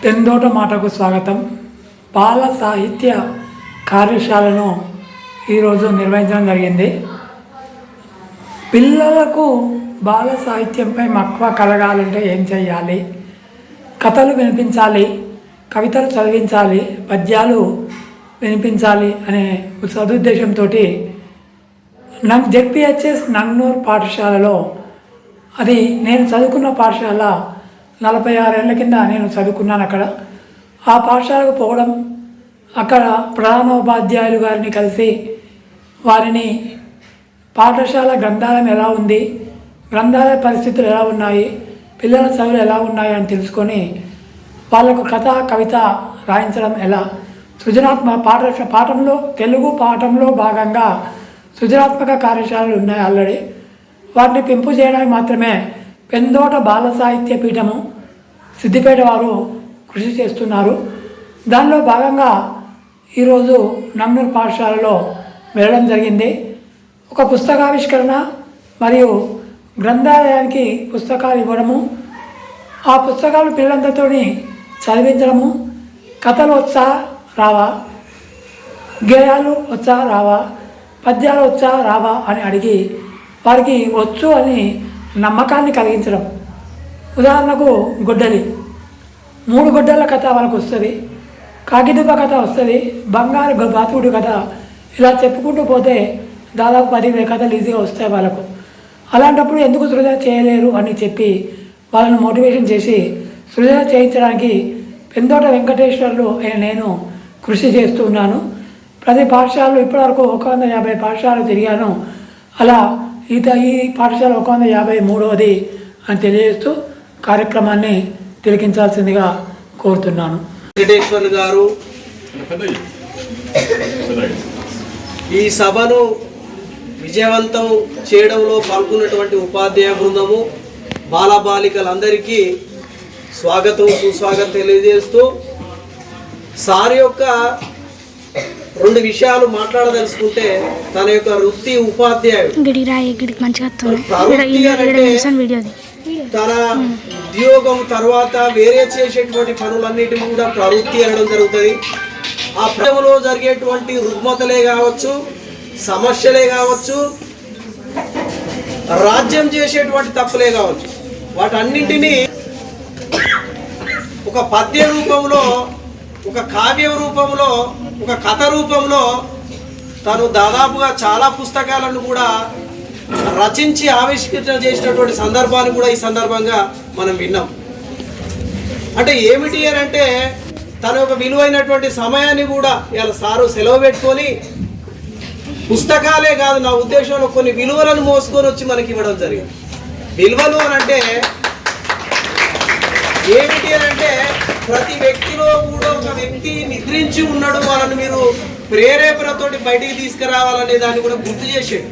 పెందోట మాటకు స్వాగతం. బాల సాహిత్య కార్యశాలను ఈరోజు నిర్వహించడం జరిగింది. పిల్లలకు బాల సాహిత్యంపై మక్కువ కలగాలంటే ఏం చేయాలి? కథలు వినిపించాలి, కవితలు చదివించాలి, పద్యాలు వినిపించాలి అనే సదుద్దేశంతో జెడ్పిహెచ్ఎస్ నంగనూరు పాఠశాలలో, అది నేను చదువుకున్న పాఠశాల 46 ఏళ్ల కింద నేను చదువుకున్నాను అక్కడ. ఆ పాఠశాలకు పోవడం, అక్కడ ప్రధానోపాధ్యాయులు గారిని కలిసి వారిని పాఠశాల గ్రంథాలయం ఎలా ఉంది, గ్రంథాలయ పరిస్థితులు ఎలా ఉన్నాయి, పిల్లల చదువులు ఎలా ఉన్నాయి అని తెలుసుకొని వాళ్ళకు కథ కవిత రాయించడం ఎలా, సృజనాత్మక పాఠంలో తెలుగు పాఠంలో భాగంగా సృజనాత్మక కార్యశాలలు ఉన్నాయి ఆల్రెడీ. వాటిని పెంపు చేయడానికి మాత్రమే పెందోట బాల సాహిత్య పీఠము సిద్దిపేట వారు కృషి చేస్తున్నారు. దానిలో భాగంగా ఈరోజు నంగనూరు పాఠశాలలో వెళ్ళడం జరిగింది. ఒక పుస్తకావిష్కరణ మరియు గ్రంథాలయానికి పుస్తకాలు ఇవ్వడము, ఆ పుస్తకాలు పిల్లలందరితో చదివించడము, కథలు వచ్చా రావా, గేయాలు వచ్చా రావా, పద్యాలు వచ్చా రావా అని అడిగి వారికి వచ్చు అని నమ్మకాన్ని కలిగించడం. ఉదాహరణకు గొడ్డలి, 3 గొడ్డల కథ వాళ్ళకు వస్తుంది, కాకిదుబ్బ కథ వస్తుంది, బంగారు బాతుడు కథ, ఇలా చెప్పుకుంటూ పోతే దాదాపు 10 కథలు ఈజీగా వస్తాయి వాళ్ళకు. అలాంటప్పుడు ఎందుకు సృజన చేయలేరు అని చెప్పి వాళ్ళని మోటివేషన్ చేసి సృజన చేయించడానికి పెందోట వెంకటేశ్వర్లు అయిన నేను కృషి చేస్తూ ఉన్నాను. ప్రతి పాఠశాలలో ఇప్పటివరకు 150 పాఠశాలలు తిరిగాను. అలా ఈ పాఠశాల 153వది అని తెలియజేస్తూ కార్యక్రమాన్ని తిలకించాల్సిందిగా కోరుతున్నాను. వెంకటేశ్వర్లు గారు ఈ సభను విజయవంతం చేయడంలో పాల్గొన్నటువంటి ఉపాధ్యాయ బృందము, బాలబాలికలందరికీ స్వాగతం సుస్వాగతం తెలియజేస్తూ సార్ యొక్క 2 విషయాలు మాట్లాడదలుచుకుంటే, తన యొక్క వృత్తి ఉపాధ్యాయుడు, తన ఉద్యోగం తర్వాత వేరే చేసేటువంటి పనులన్నిటిని కూడా ప్రవృత్తి అనడం జరుగుతుంది. ఆ ప్రభులో జరిగేటువంటి రుగ్మతలే కావచ్చు, సమస్యలే కావచ్చు, రాజ్యం చేసేటువంటి తప్పులే కావచ్చు, వాటన్నింటినీ ఒక పద్య రూపంలో, ఒక కావ్య రూపంలో, ఒక కథ రూపంలో తను దాదాపుగా చాలా పుస్తకాలను కూడా రచించి ఆవిష్కరణ చేసినటువంటి సందర్భాన్ని కూడా ఈ సందర్భంగా మనం విన్నాం. అంటే ఏమిటి అని అంటే, తన యొక్క విలువైనటువంటి సమయాన్ని కూడా ఇలా సారు సెలవు పెట్టుకొని పుస్తకాలే కాదు, నా ఉద్దేశంలో కొన్ని విలువలను మోసుకొని వచ్చి మనకి ఇవ్వడం జరిగింది. విలువలు అని అంటే ఏమిటి అని అంటే, ప్రతి వ్యక్తిలో కూడా ఒక వ్యక్తి నిద్రించి ఉన్నాడు, వాళ్ళని మీరు ప్రేరేపణతోటి బయటికి తీసుకురావాలనే దాన్ని కూడా గుర్తు చేసాడు.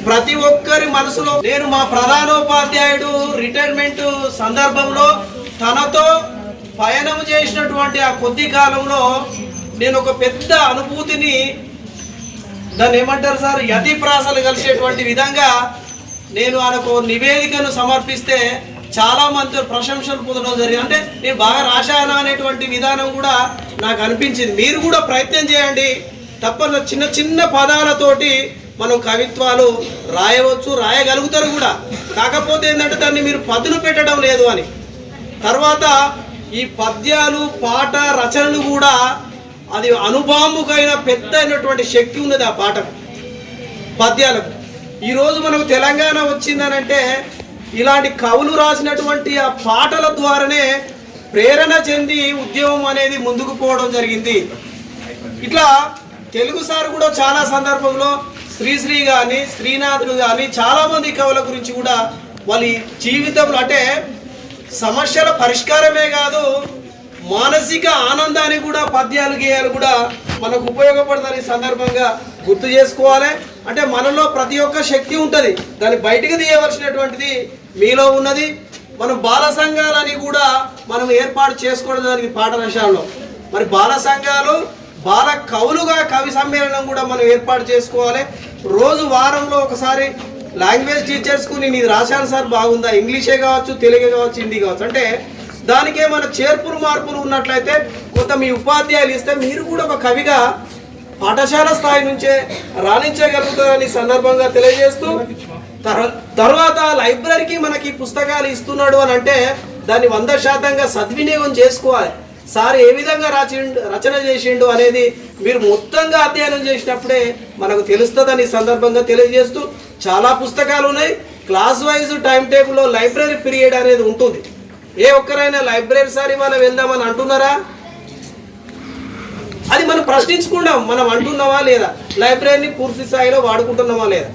ప్రతి ఒక్కరి మనసులో, నేను మా ప్రధానోపాధ్యాయుడు రిటైర్మెంట్ సందర్భంలో తనతో పయనం చేసినటువంటి ఆ కొద్ది కాలంలో నేను ఒక పెద్ద అనుభూతిని, దాన్ని ఏమంటారు సార్, యతి ప్రాసలు కలిసేటువంటి విధంగా నేను ఆయనకు నివేదికను సమర్పిస్తే చాలా మంది ప్రశంసలు పొందడం జరిగింది. అంటే నేను బాగా రాశాను అనేటువంటి విధానం కూడా నాకు అనిపించింది. మీరు కూడా ప్రయత్నం చేయండి, తప్పని చిన్న చిన్న పదాలతోటి మనం కవిత్వాలు రాయవచ్చు, రాయగలుగుతారు కూడా. కాకపోతే ఏంటంటే దాన్ని మీరు పదును పెట్టడం లేదు అని. తర్వాత ఈ పద్యాలు పాట రచనలు కూడా అది అనుభాముకైన పెద్ద అయినటువంటి శక్తి ఉన్నది ఆ పాటకు, పద్యాలకు. ఈరోజు మనకు తెలంగాణ వచ్చిందనంటే ఇలాంటి కవులు రాసినటువంటి ఆ పాటల ద్వారానే ప్రేరణ చెంది ఉద్యమం అనేది ముందుకు పోవడం జరిగింది. ఇట్లా తెలుగు సార్ కూడా చాలా సందర్భంలో శ్రీశ్రీ కానీ, శ్రీనాథులు కానీ చాలామంది కవుల గురించి కూడా వాళ్ళ జీవితంలో, అంటే సమస్యల పరిష్కారమే కాదు, మానసిక ఆనందానికి కూడా పద్యాలు గేయాలు కూడా మనకు ఉపయోగపడుతుంది సందర్భంగా గుర్తు చేసుకోవాలి. అంటే మనలో ప్రతి ఒక్క శక్తి ఉంటుంది, దాన్ని బయటకు తీయవలసినటువంటిది మీలో ఉన్నది. మనం బాల సంఘాలని కూడా మనం ఏర్పాటు చేసుకోవడం జరిగింది పాఠశాలలో. మరి బాల సంఘాలు, బాల కవులుగా కవి సమ్మేళనం కూడా మనం ఏర్పాటు చేసుకోవాలి. రోజు వారంలో ఒకసారి లాంగ్వేజ్ టీచర్స్కు నేను ఇది రాశాను సార్ బాగుందా, ఇంగ్లీషే కావచ్చు, తెలుగే కావచ్చు, హిందీ కావచ్చు, అంటే దానికే మన చేర్పులు మార్పులు ఉన్నట్లయితే కొంత మీ ఉపాధ్యాయులు ఇస్తే మీరు కూడా ఒక కవిగా పాఠశాల స్థాయి నుంచే రాణించగలుగుతారని సందర్భంగా తెలియజేస్తూ తర్వాత లైబ్రరీకి మనకి పుస్తకాలు ఇస్తున్నాడు అని అంటే దాన్ని 100% సద్వినియోగం చేసుకోవాలి. సార్ ఏ విధంగా రచన చేసిండు అనేది మీరు మొత్తంగా అధ్యయనం చేసినప్పుడే మనకు తెలుస్తుందని సందర్భంగా తెలియజేస్తూ చాలా పుస్తకాలు ఉన్నాయి. క్లాస్ వైజ్ టైం టేబుల్లో లైబ్రరీ పీరియడ్ అనేది ఉంటుంది. ఏ ఒక్కరైనా లైబ్రరీ సార్ ఇవాళ వెళ్దామని అంటున్నారా? అది మనం ప్రశ్నించుకున్నాం, మనం అంటున్నామా లేదా, లైబ్రరీని పూర్తి స్థాయిలో వాడుకుంటున్నామా లేదా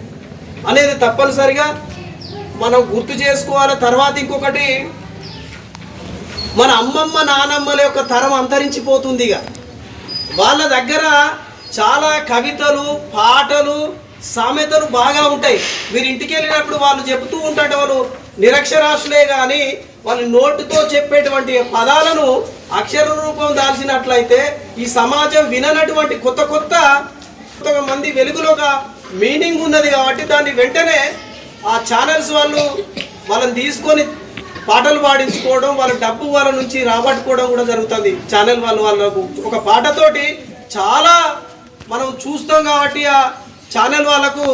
అనేది తప్పనిసరిగా మనం గుర్తు చేసుకోవాలి. తర్వాత ఇంకొకటి, మన అమ్మమ్మ నానమ్మల యొక్క తరం అంతరించిపోతుంది. ఇక వాళ్ళ దగ్గర చాలా కవితలు, పాటలు, సామెతలు బాగా ఉంటాయి. మీరు ఇంటికి వెళ్ళినప్పుడు వాళ్ళు చెబుతూ ఉంటారు. వాళ్ళు నిరక్షరాస్యులే కానీ వాళ్ళు నోటుతో చెప్పేటువంటి పదాలను అక్షర రూపం దాల్చినట్లయితే ఈ సమాజం విననటువంటి కొత్త మంది వెలుగులోగా మీనింగ్ ఉన్నది. కాబట్టి దాన్ని వెంటనే ఆ ఛానల్స్ వాళ్ళని తీసుకొని పాటలు పాడించుకోవడం, వాళ్ళ డబ్బు వాళ్ళ నుంచి రాబట్టుకోవడం కూడా జరుగుతుంది. ఛానల్ వాళ్ళకు ఒక పాటతోటి చాలా మనం చూస్తాం. కాబట్టి ఆ ఛానల్ వాళ్ళకు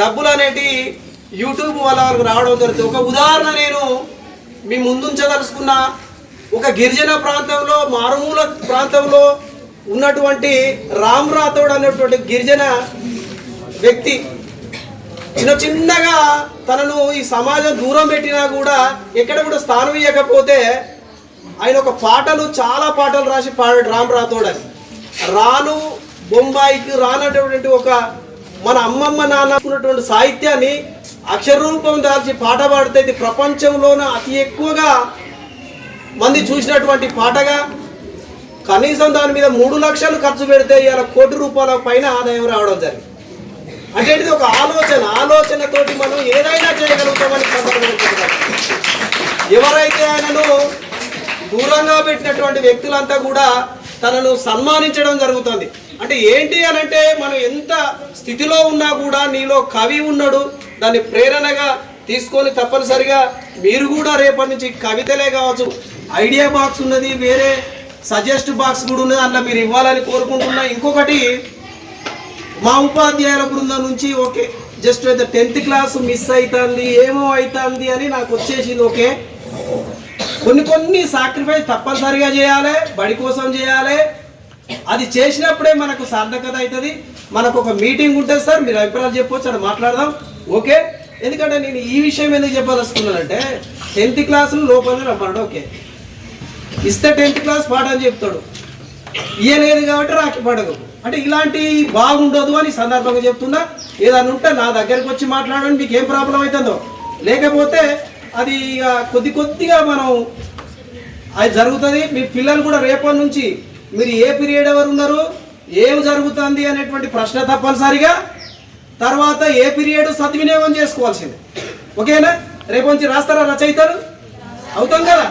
డబ్బులు అనేటి యూట్యూబ్ వాళ్ళకు రావడం జరుగుతుంది. ఒక ఉదాహరణ నేను మీ ముందుంచదలుచుకున్న, ఒక గిరిజన ప్రాంతంలో, మారుమూల ప్రాంతంలో ఉన్నటువంటి రామ్ రాథోడ్ అనేటువంటి గిరిజన వ్యక్తి చిన్నగా తనను ఈ సమాజం దూరం పెట్టినా కూడా ఎక్కడ కూడా స్థానం ఇవ్వకపోతే ఆయన ఒక చాలా పాటలు రాసి పాడాడు రామ్ రాథోడ్ అని. రాను బొంబాయికి రానటువంటి ఒక మన అమ్మమ్మ నాన్న ఉన్నటువంటి సాహిత్యాన్ని అక్షర రూపం దాల్చి పాట పాడితే ఇది ప్రపంచంలోనే అతి ఎక్కువగా మంది చూసినటువంటి పాటగా, కనీసం దాని మీద 3 లక్షలు ఖర్చు పెడితే ఇలా ₹1 కోటి పైన ఆదాయం రావడం జరిగింది. అంటే ఇది ఒక ఆలోచనతోటి మనం ఏదైనా చేయగలుగుతామని ఎవరైతే ఆయనను దూరంగా పెట్టినటువంటి వ్యక్తులంతా కూడా తనను సన్మానించడం జరుగుతుంది. అంటే ఏంటి అని అంటే, మనం ఎంత స్థితిలో ఉన్నా కూడా నీలో కవి ఉన్నాడు, దాన్ని ప్రేరణగా తీసుకొని తప్పనిసరిగా మీరు కూడా రేపటి నుంచి కవితలే కావచ్చు, ఐడియా బాక్స్ ఉన్నది, వేరే సజెస్ట్ బాక్స్ కూడా ఉన్నది, అందులో మీరు ఇవ్వాలని కోరుకుంటున్నా. ఇంకొకటి, మా ఉపాధ్యాయుల బృందం నుంచి okay just 10th class miss అవుతుంది, ఏమో అవుతుంది అని నాకు వచ్చేసింది. ఓకే, కొన్ని సాక్రిఫైస్ తప్పనిసరిగా చేయాలి, బడి కోసం చేయాలి. అది చేసినప్పుడే మనకు సార్థకత అవుతుంది. మనకు ఒక మీటింగ్ ఉంటుంది సార్, మీరు అభిప్రాయాలు చెప్పవచ్చు, అక్కడ మాట్లాడదాం. ఓకే, ఎందుకంటే నేను ఈ విషయం ఎందుకు చెప్పదలుచుకున్నానంటే 10th క్లాసులు లోపలికి రమ్మన్నాడు. ఓకే, ఇస్తే 10th క్లాస్ పాఠం చెప్తాడు, ఇయ్యలేదు కాబట్టి రాకి పడదు. అంటే ఇలాంటి బాగుండదు అని సందర్భంగా చెప్తున్నా. ఏదన్నా ఉంటే నా దగ్గరికి వచ్చి మాట్లాడండి, మీకు ఏం ప్రాబ్లం అవుతుందో. లేకపోతే అది కొద్దిగా మనం అది జరుగుతుంది. మీ పిల్లలు కూడా రేపటి నుంచి మీరు ఏ పీరియడ్ ఎవరు ఉన్నారు, ఏం జరుగుతుంది అనేటువంటి ప్రశ్న తప్పనిసరిగా, తర్వాత ఏ పీరియడ్ సద్వినియోగం చేసుకోవాల్సింది. ఓకేనా? రేపు నుంచి రాస్తారా రచయితలు? అవుతాం కదా.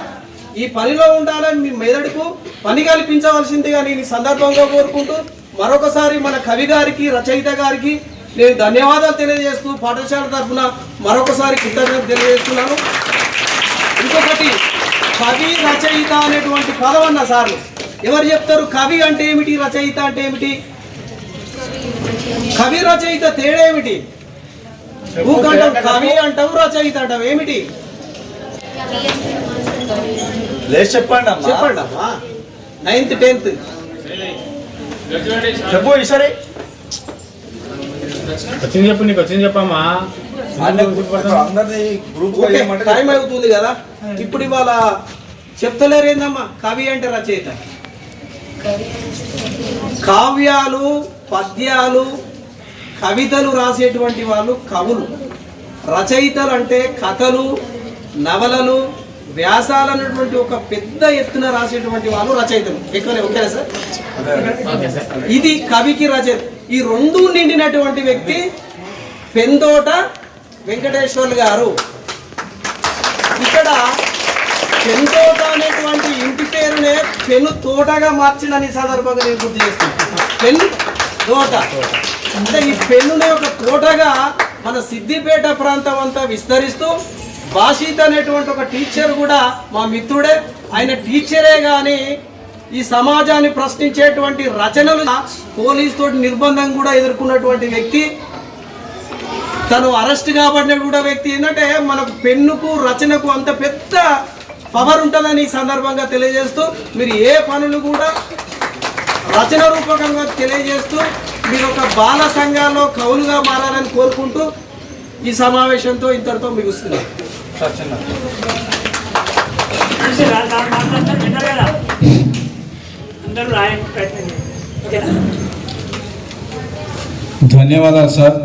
ఈ పనిలో ఉండాలని మీ మెదడుకు పని కల్పించవలసిందిగా నేను ఈ సందర్భంగా కోరుకుంటూ మరొకసారి మన కవి గారికి, రచయిత గారికి నేను ధన్యవాదాలు తెలియజేస్తూ పాఠశాల తరఫున మరొకసారి కృతజ్ఞతలు తెలియజేస్తున్నాను. ఇంకొకటి, కవి రచయిత అనేటువంటి పదం అన్న సార్లు ఎవరు చెప్తారు? కవి అంటే ఏమిటి, రచయిత అంటే ఏమిటి? కవి రచయిత తేడా ఏమిటి? ఊకంటాం కవి అంటావు, రచయిత అంటావు, ఏమిటి? చెప్పండి అమ్మా. 9th 10th చెప్పు. ఈసారి వచ్చింది చెప్పు, నీకు వచ్చింది చెప్పమ్మా. టైం అవుతుంది కదా. ఇప్పుడు ఇవాళ చెప్తలేరు ఏందమ్మా? కవి అంటే రచయిత. కావ్యాలు, పద్యాలు, కవితలు రాసేటువంటి వాళ్ళు కవులు. రచయితలు అంటే కథలు, నవలలు, వ్యాసాలు అన్నటువంటి ఒక పెద్ద ఎత్తున రాసేటువంటి వాళ్ళు రచయితలు. ఎక్కువనే ఓకేనా సార్? ఇది కవికి రచయిత. ఈ రెండు నిండినటువంటి వ్యక్తి పెందోట వెంకటేశ్వర్లు గారు. ఇక్కడ పెందోట అనేటువంటి ఇంటి పేరునే పెను తోటగా మార్చిందని సందర్భంగా నేను గుర్తు చేస్తున్నాను. పెను తోట అంటే ఈ పెన్నునే ఒక తోటగా మన సిద్దిపేట ప్రాంతం అంతా విస్తరిస్తూ, భాషిత్ అనేటువంటి ఒక టీచర్ కూడా మా మిత్రుడే, ఆయన టీచరే కానీ ఈ సమాజాన్ని ప్రశ్నించేటువంటి రచనలు పోలీస్ తోటి నిర్బంధం కూడా ఎదుర్కొన్నటువంటి వ్యక్తి. తను అరెస్ట్ కాబడిన కూడా వ్యక్తి. ఏంటంటే మనకు పెన్నుకు రచనకు అంత పెద్ద పవర్ ఉంటుందని ఈ సందర్భంగా తెలియజేస్తూ, మీరు ఏ పనులు కూడా రచన రూపకంగా తెలియజేస్తూ మీరు ఒక బాల సంఘాల్లో కవులుగా మారాలని కోరుకుంటూ ఈ సమావేశంతో ఇంతటితో ముగిస్తున్నాను. అందరూ రాయడానికి ప్రయత్నం చేయండి. ఓకేనా? ధన్యవాదాలు సార్.